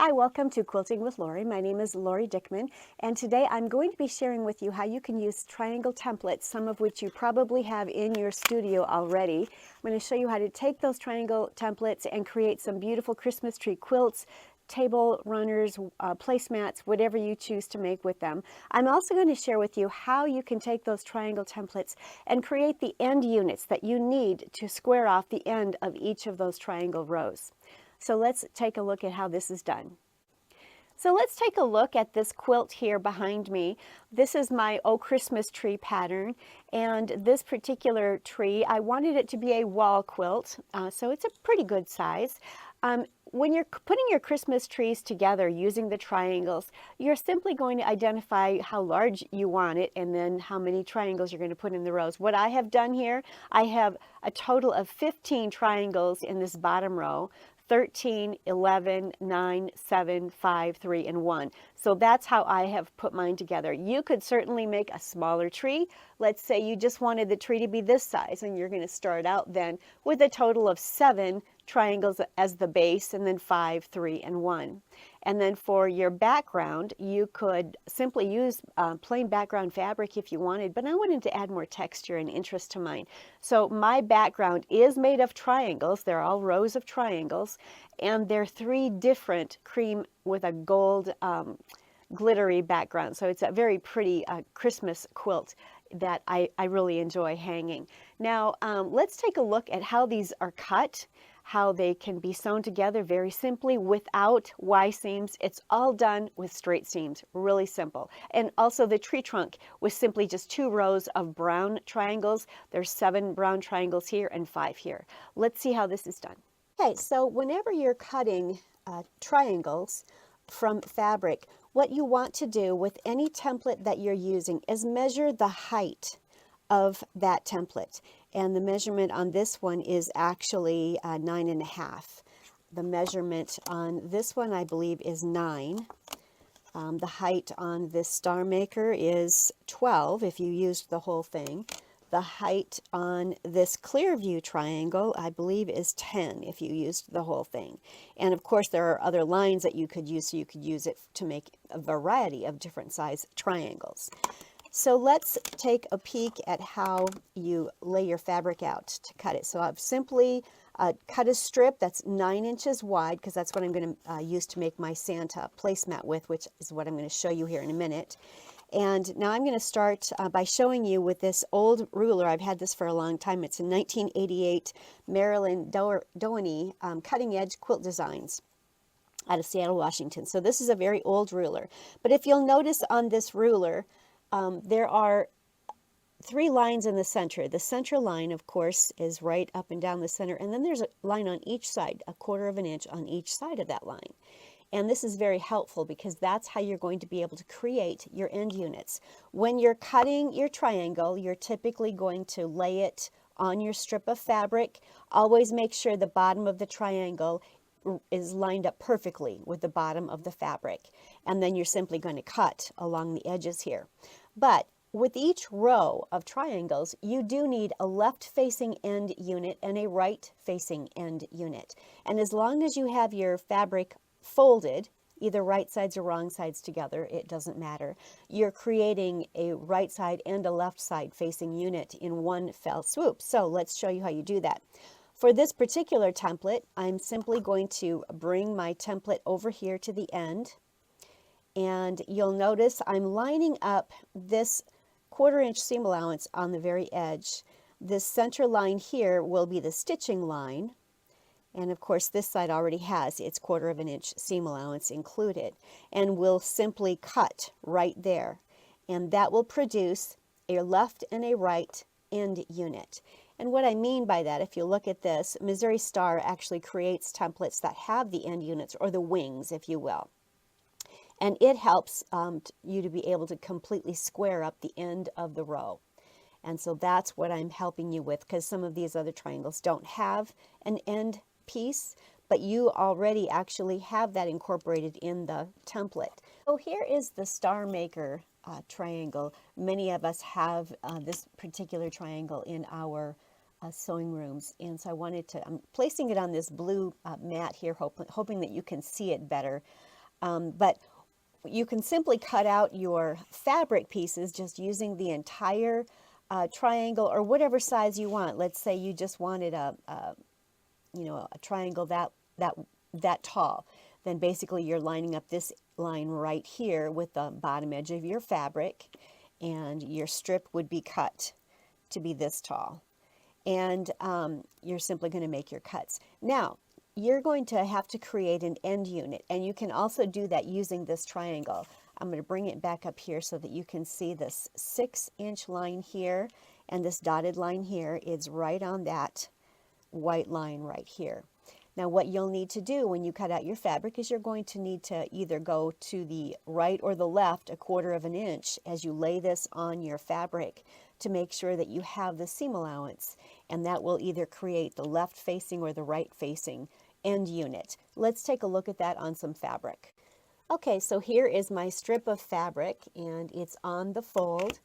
Hi, welcome to Quilting with Lori. My name is Lori Dickman, and today I'm going to be sharing with you how you can use triangle templates, some of which you probably have in your studio already. I'm going to show you how to take those triangle templates and create some beautiful Christmas tree quilts, table runners, placemats, whatever you choose to make with them. I'm also going to share with you how you can take those triangle templates and create the end units that you need to square off the end of each of those triangle rows. So let's take a look at how this is done. So let's take a look at this quilt here behind me. This is my Oh Christmas tree pattern, and this particular tree, I wanted it to be a wall quilt, so it's a pretty good size. When you're putting your Christmas trees together using the triangles, you're simply going to identify how large you want it and then how many triangles you're going to put in the rows. What I have done here, I have a total of 15 triangles in this bottom row. 13, 11, 9, 7, 5, 3, and 1. So that's how I have put mine together. You could certainly make a smaller tree. Let's say you just wanted the tree to be this size, and you're going to start out then with a total of 7 triangles as the base, and then 5, 3, and 1. And then for your background, you could simply use plain background fabric if you wanted, but I wanted to add more texture and interest to mine. So my background is made of triangles. They're all rows of triangles, and they're 3 different cream with a gold glittery background. So it's a very pretty Christmas quilt that I really enjoy hanging. Now let's take a look at how these are cut, how they can be sewn together very simply without Y seams. It's all done with straight seams, really simple. And also the tree trunk was simply just 2 rows of brown triangles. There's 7 brown triangles here and 5 here. Let's see how this is done. Okay, so whenever you're cutting triangles from fabric, what you want to do with any template that you're using is measure the height of that template. And the measurement on this one is actually 9.5. The measurement on this one, I believe, is 9. The height on this star maker is 12 if you used the whole thing. The height on this clear view triangle, I believe, is 10 if you used the whole thing. And of course, there are other lines that you could use, so you could use it to make a variety of different size triangles. So let's take a peek at how you lay your fabric out to cut it. So I've simply cut a strip that's 9 inches wide, because that's what I'm going to use to make my Santa placemat with, which is what I'm going to show you here in a minute. And now I'm going to start by showing you with this old ruler. I've had this for a long time. It's a 1988 Marilyn Downey Cutting Edge Quilt Designs out of Seattle, Washington. So this is a very old ruler. But if you'll notice on this ruler, there are 3 lines in the center. The center line, of course, is right up and down the center, and then there's a line on each side, 1/4 of an inch on each side of that line. And this is very helpful because that's how you're going to be able to create your end units. When you're cutting your triangle, you're typically going to lay it on your strip of fabric. Always make sure the bottom of the triangle is lined up perfectly with the bottom of the fabric. And then you're simply going to cut along the edges here. But with each row of triangles, you do need a left-facing end unit and a right-facing end unit. And as long as you have your fabric folded, either right sides or wrong sides together, it doesn't matter, you're creating a right side and a left side facing unit in one fell swoop. So let's show you how you do that. For this particular template, I'm simply going to bring my template over here to the end, and you'll notice I'm lining up this 1/4 inch seam allowance on the very edge. This center line here will be the stitching line, and of course this side already has its 1/4 of an inch seam allowance included, and we'll simply cut right there, and that will produce a left and a right end unit. And what I mean by that, if you look at this, Missouri Star actually creates templates that have the end units, or the wings, if you will. And it helps you to be able to completely square up the end of the row. And so that's what I'm helping you with, because some of these other triangles don't have an end piece, but you already actually have that incorporated in the template. So here is the Star Maker triangle. Many of us have this particular triangle in our sewing rooms, and so I'm placing it on this blue mat here, hoping that you can see it better. But you can simply cut out your fabric pieces just using the entire triangle or whatever size you want. Let's say you just wanted a triangle that tall. Then basically you're lining up this line right here with the bottom edge of your fabric, and your strip would be cut to be this tall. And you're simply going to make your cuts. Now, you're going to have to create an end unit, and you can also do that using this triangle. I'm going to bring it back up here so that you can see this 6-inch line here, and this dotted line here is right on that white line right here. Now what you'll need to do when you cut out your fabric is you're going to need to either go to the right or the left 1/4 of an inch as you lay this on your fabric to make sure that you have the seam allowance, and that will either create the left facing or the right facing end unit. Let's take a look at that on some fabric. Okay, so here is my strip of fabric, and it's on the fold.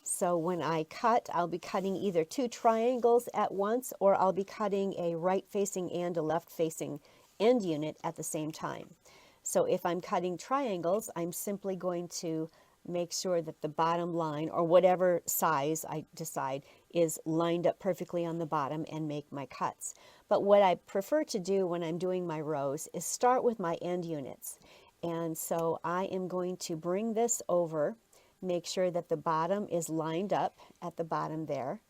So when I cut, I'll be cutting either 2 triangles at once, or I'll be cutting a right-facing and a left-facing end unit at the same time. So if I'm cutting triangles, I'm simply going to make sure that the bottom line, or whatever size I decide, is lined up perfectly on the bottom and make my cuts. But what I prefer to do when I'm doing my rows is start with my end units. And so I am going to bring this over, make sure that the bottom is lined up at the bottom there.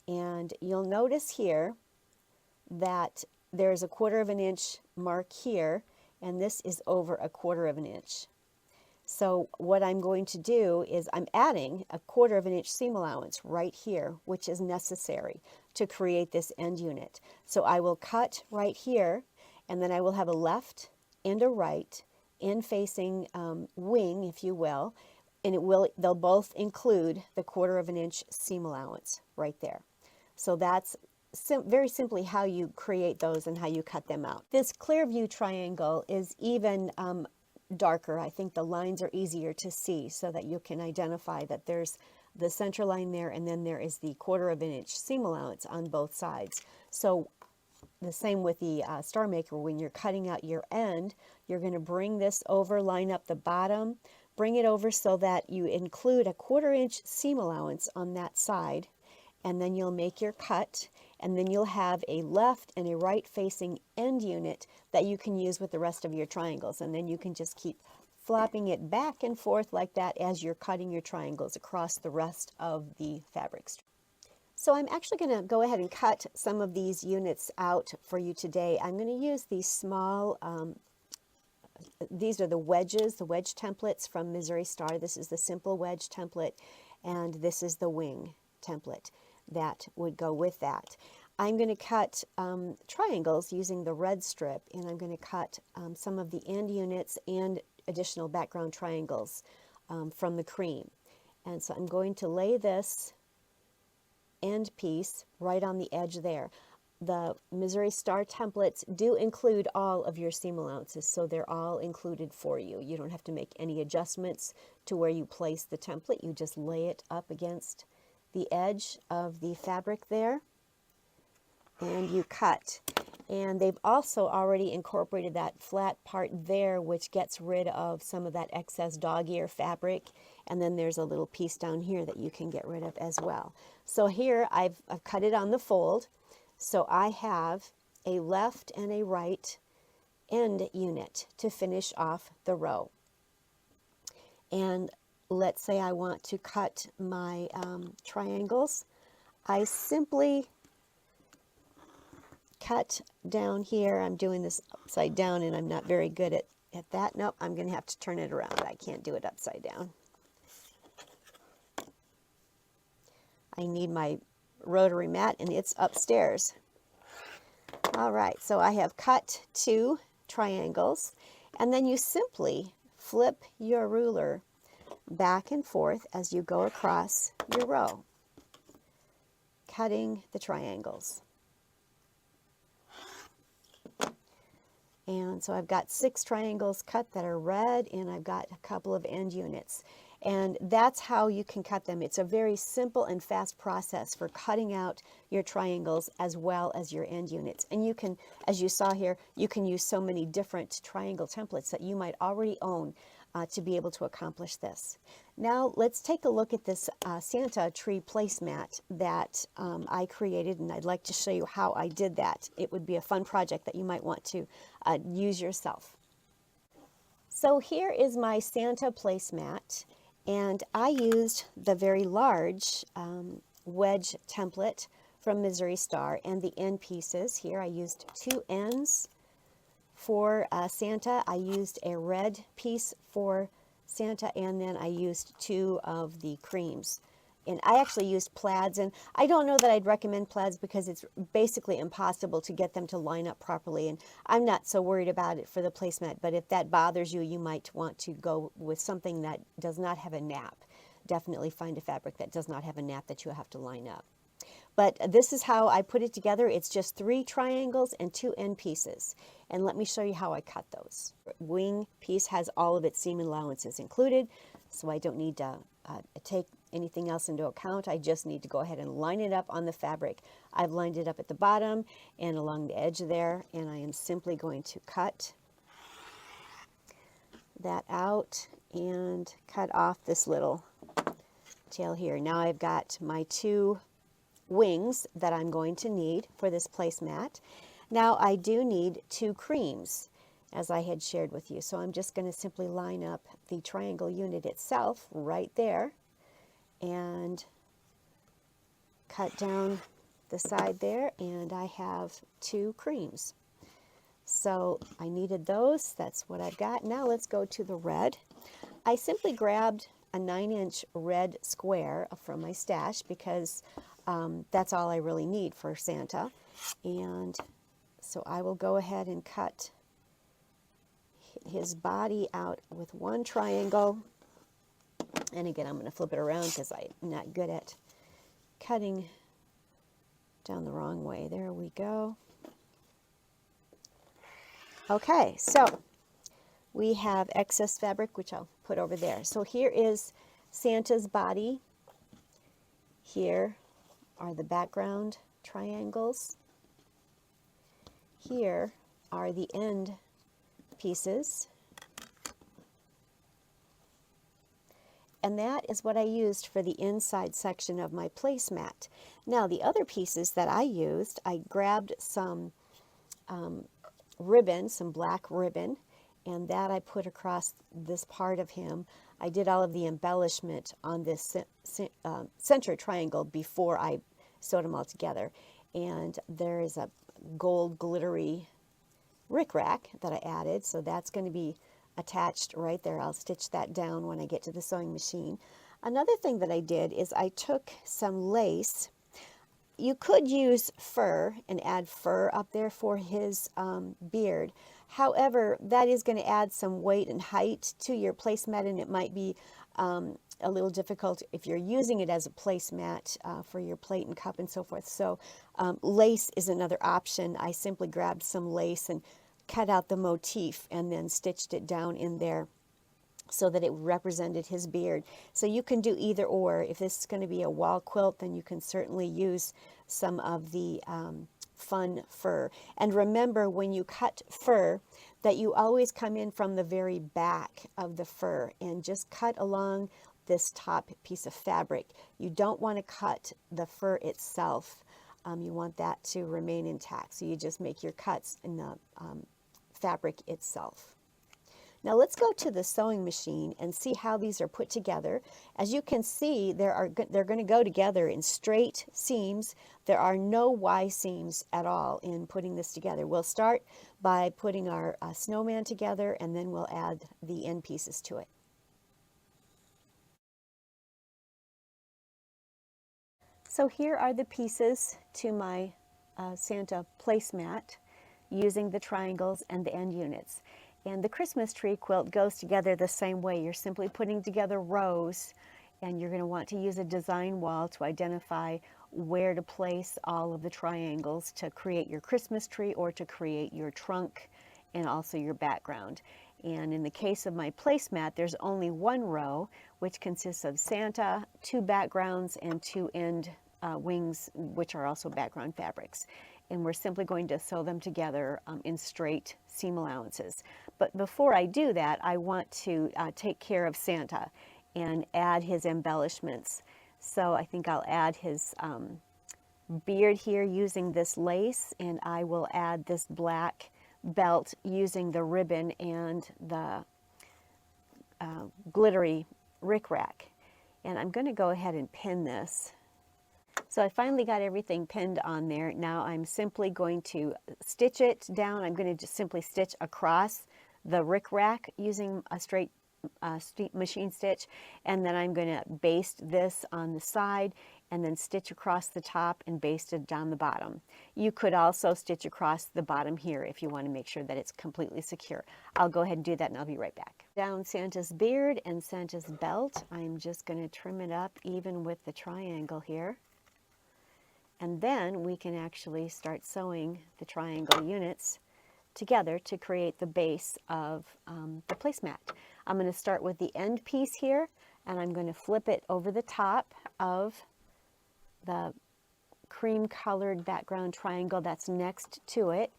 And you'll notice here that there's 1/4 of an inch mark here, and this is over 1/4 of an inch. So what I'm going to do is I'm adding 1/4 of an inch seam allowance right here, which is necessary to create this end unit. So I will cut right here, and then I will have a left and a right end facing wing, if you will, and they'll both include the 1/4 of an inch seam allowance right there. So that's very simply how you create those and how you cut them out. This clear view triangle is even darker. I think the lines are easier to see so that you can identify that there's the center line there, and then there is the 1/4 of an inch seam allowance on both sides. So the same with the Star Maker, when you're cutting out your end, you're going to bring this over, line up the bottom, bring it over so that you include 1/4 inch seam allowance on that side, and then you'll make your cut, and then you'll have a left and a right facing end unit that you can use with the rest of your triangles, and then you can just keep flopping it back and forth like that as you're cutting your triangles across the rest of the fabrics. So I'm actually going to go ahead and cut some of these units out for you today. I'm going to use these small, these are the wedges, the wedge templates from Missouri Star. This is the simple wedge template, and this is the wing template that would go with that. I'm going to cut triangles using the red strip, and I'm going to cut some of the end units and additional background triangles from the cream. And so I'm going to lay this end piece right on the edge there. The Missouri Star templates do include all of your seam allowances, so they're all included for you. You don't have to make any adjustments to where you place the template. You just lay it up against the edge of the fabric there, and you cut. And they've also already incorporated that flat part there, which gets rid of some of that excess dog ear fabric. And then there's a little piece down here that you can get rid of as well. So here I've cut it on the fold. So I have a left and a right end unit to finish off the row. And let's say I want to cut my triangles. I simply cut down here. I'm doing this upside down, and I'm not very good at that. Nope, I'm going to have to turn it around. I can't do it upside down. I need my rotary mat, and it's upstairs. All right, so I have cut 2 triangles, and then you simply flip your ruler back and forth as you go across your row, cutting the triangles. And so I've got 6 triangles cut that are red, and I've got a couple of end units. And that's how you can cut them. It's a very simple and fast process for cutting out your triangles as well as your end units. And you can, as you saw here, you can use so many different triangle templates that you might already own to be able to accomplish this. Now let's take a look at this Santa tree placemat that I created, and I'd like to show you how I did that. It would be a fun project that you might want to use yourself. So here is my Santa placemat, and I used the very large wedge template from Missouri Star, and the end pieces here. I used 2 ends for Santa. I used a red piece for Santa, and then I used 2 of the creams. And I actually used plaids, and I don't know that I'd recommend plaids because it's basically impossible to get them to line up properly, and I'm not so worried about it for the placemat, but if that bothers you, you might want to go with something that does not have a nap. Definitely find a fabric that does not have a nap that you have to line up. But this is how I put it together. It's just 3 triangles and 2 end pieces. And let me show you how I cut those. Wing piece has all of its seam allowances included, so I don't need to take anything else into account. I just need to go ahead and line it up on the fabric. I've lined it up at the bottom and along the edge there, and I am simply going to cut that out and cut off this little tail here. Now I've got my 2 wings that I'm going to need for this placemat. Now I do need 2 creams, as I had shared with you. So I'm just going to simply line up the triangle unit itself right there and cut down the side there, and I have 2 creams. So I needed those. That's what I've got. Now let's go to the red. I simply grabbed a 9-inch red square from my stash because that's all I really need for Santa. And so I will go ahead and cut his body out with 1 triangle. And again, I'm going to flip it around because I'm not good at cutting down the wrong way. There we go. Okay, so we have excess fabric, which I'll put over there. So here is Santa's body. Here are the background triangles. Here are the end pieces. And that is what I used for the inside section of my placemat. Now the other pieces that I used, I grabbed some ribbon, some black ribbon, and that I put across this part of him. I did all of the embellishment on this center triangle before I sewed them all together. And there is a gold glittery rickrack that I added, so that's going to be attached right there. I'll stitch that down when I get to the sewing machine. Another thing that I did is I took some lace. You could use fur and add fur up there for his beard. However, that is going to add some weight and height to your placemat, and it might be a little difficult if you're using it as a placemat for your plate and cup and so forth. So lace is another option. I simply grabbed some lace and cut out the motif and then stitched it down in there so that it represented his beard. So you can do either or. If this is going to be a wall quilt, then you can certainly use some of the fun fur. And remember, when you cut fur, that you always come in from the very back of the fur and just cut along this top piece of fabric. You don't want to cut the fur itself. You want that to remain intact. So you just make your cuts in the fabric itself. Now let's go to the sewing machine and see how these are put together. As you can see, they're going to go together in straight seams. There are no Y seams at all in putting this together. We'll start by putting our snowman together, and then we'll add the end pieces to it. So here are the pieces to my Santa placemat using the triangles and the end units. And the Christmas tree quilt goes together the same way. You're simply putting together rows, and you're going to want to use a design wall to identify where to place all of the triangles to create your Christmas tree or to create your trunk and also your background. And in the case of my placemat, there's only one row, which consists of Santa, 2 backgrounds, and 2 end wings, which are also background fabrics. And we're simply going to sew them together in straight seam allowances. But before I do that, I want to take care of Santa and add his embellishments. So I think I'll add his beard here using this lace, and I will add this black belt using the ribbon and the glittery rickrack. And I'm going to go ahead and pin this. So I finally got everything pinned on there. Now I'm simply going to stitch it down. I'm going to just simply stitch across the rickrack using a straight machine stitch, and then I'm going to baste this on the side and then stitch across the top and baste it down the bottom. You could also stitch across the bottom here if you want to make sure that it's completely secure. I'll go ahead and do that and I'll be right back. Down Santa's beard and Santa's belt, I'm just going to trim it up even with the triangle here. And then we can actually start sewing the triangle units together to create the base of the placemat. I'm going to start with the end piece here, and I'm going to flip it over the top of the cream colored background triangle that's next to it.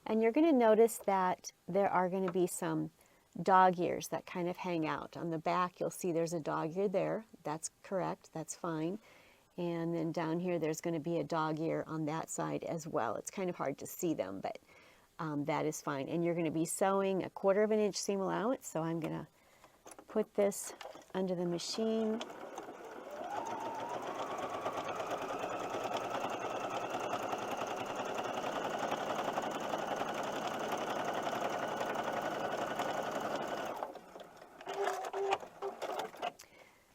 And you're going to notice that there are going to be some dog ears that kind of hang out. On the back you'll see there's a dog ear there. That's correct, that's fine. And then down here there's going to be a dog ear on that side as well. It's kind of hard to see them, but that is fine. And you're going to be sewing a 1/4 inch seam allowance, so I'm going to put this under the machine.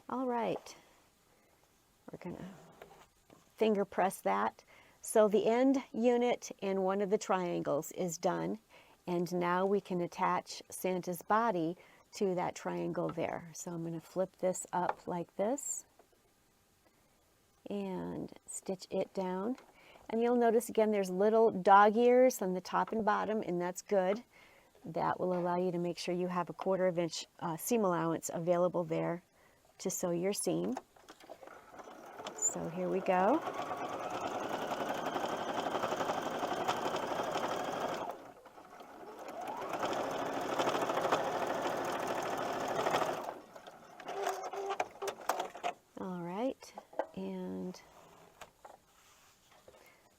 All right, we're going to finger press that. So the end unit in one of the triangles is done, and now we can attach Santa's body to that triangle there. So I'm going to flip this up like this and stitch it down. And you'll notice again there's little dog ears on the top and bottom, and that's good. That will allow you to make sure you have a 1/4 inch seam allowance available there to sew your seam. So here we go.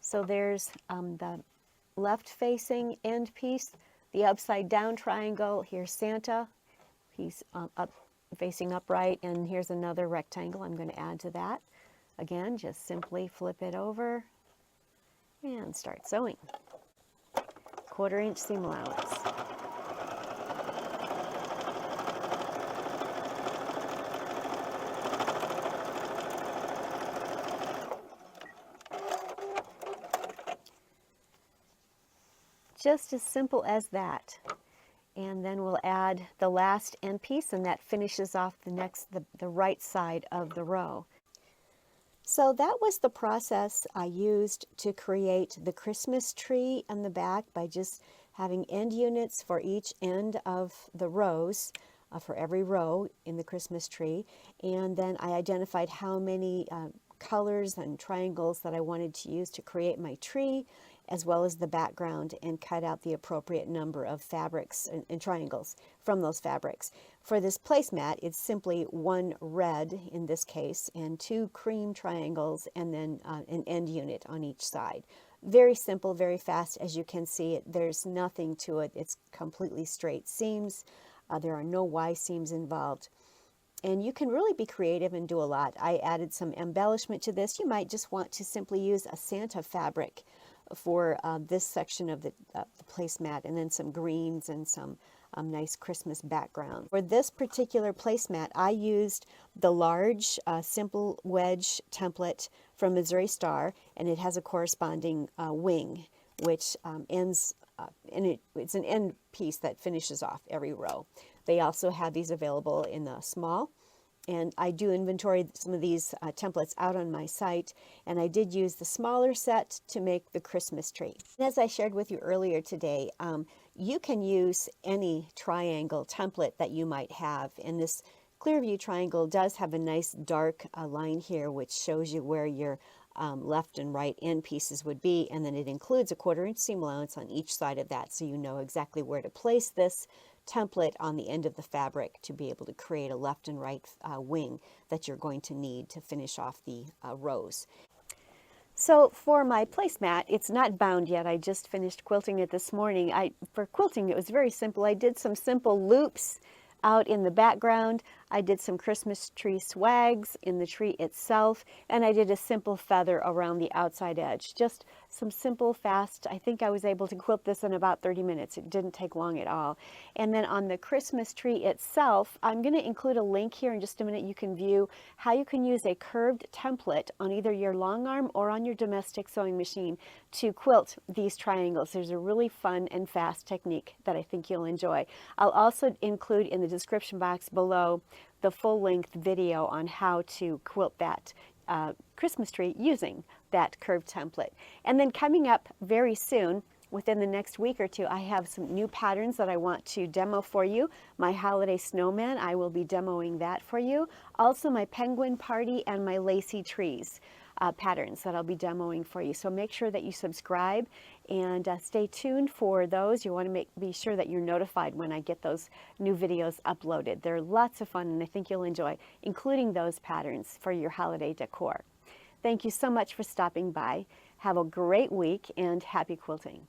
So there's the left-facing end piece, the upside-down triangle. Here's Santa. He's facing upright, and here's another rectangle I'm going to add to that. Again, just simply flip it over and start sewing. 1/4 inch seam allowance. Just as simple as that. And then we'll add the last end piece, and that finishes off the right side of the row. So that was the process I used to create the Christmas tree on the back, by just having end units for each end of the rows, for every row in the Christmas tree. And then I identified how many colors and triangles that I wanted to use to create my tree, as well as the background, and cut out the appropriate number of fabrics and triangles from those fabrics. For this placemat, it's simply 1 red in this case, and 2 cream triangles, and then an end unit on each side. Very simple, very fast. As you can see, there's nothing to it. It's completely straight seams. There are no Y seams involved. And you can really be creative and do a lot. I added some embellishment to this. You might just want to simply use a Santa fabric for this section of the placemat, and then some greens and some nice Christmas background. For this particular placemat, I used the large simple wedge template from Missouri Star, and it has a corresponding wing, which ends and it's an end piece that finishes off every row. They also have these available in the small, and I do inventory some of these templates out on my site, and I did use the smaller set to make the Christmas tree. And as I shared with you earlier today, you can use any triangle template that you might have. And this Clearview triangle does have a nice dark line here, which shows you where your left and right end pieces would be, and then it includes a 1/4 inch seam allowance on each side of that, so you know exactly where to place this template on the end of the fabric to be able to create a left and right wing that you're going to need to finish off the rows. So for my placemat, it's not bound yet. I just finished quilting it this morning. For quilting, it was very simple. I did some simple loops out in the background. I did some Christmas tree swags in the tree itself, and I did a simple feather around the outside edge. Just some simple, fast. I think I was able to quilt this in about 30 minutes. It didn't take long at all. And then on the Christmas tree itself, I'm going to include a link here in just a minute. You can view how you can use a curved template on either your long arm or on your domestic sewing machine to quilt these triangles. There's a really fun and fast technique that I think you'll enjoy. I'll also include in the description box below the full-length video on how to quilt that Christmas tree using that curved template. And then coming up very soon, within the next week or two, I have some new patterns that I want to demo for you. My holiday snowman, I will be demoing that for you. Also my penguin party and my lacy trees patterns that I'll be demoing for you. So make sure that you subscribe and stay tuned for those. You want to be sure that you're notified when I get those new videos uploaded. They're lots of fun and I think you'll enjoy, including those patterns for your holiday decor. Thank you so much for stopping by. Have a great week and happy quilting.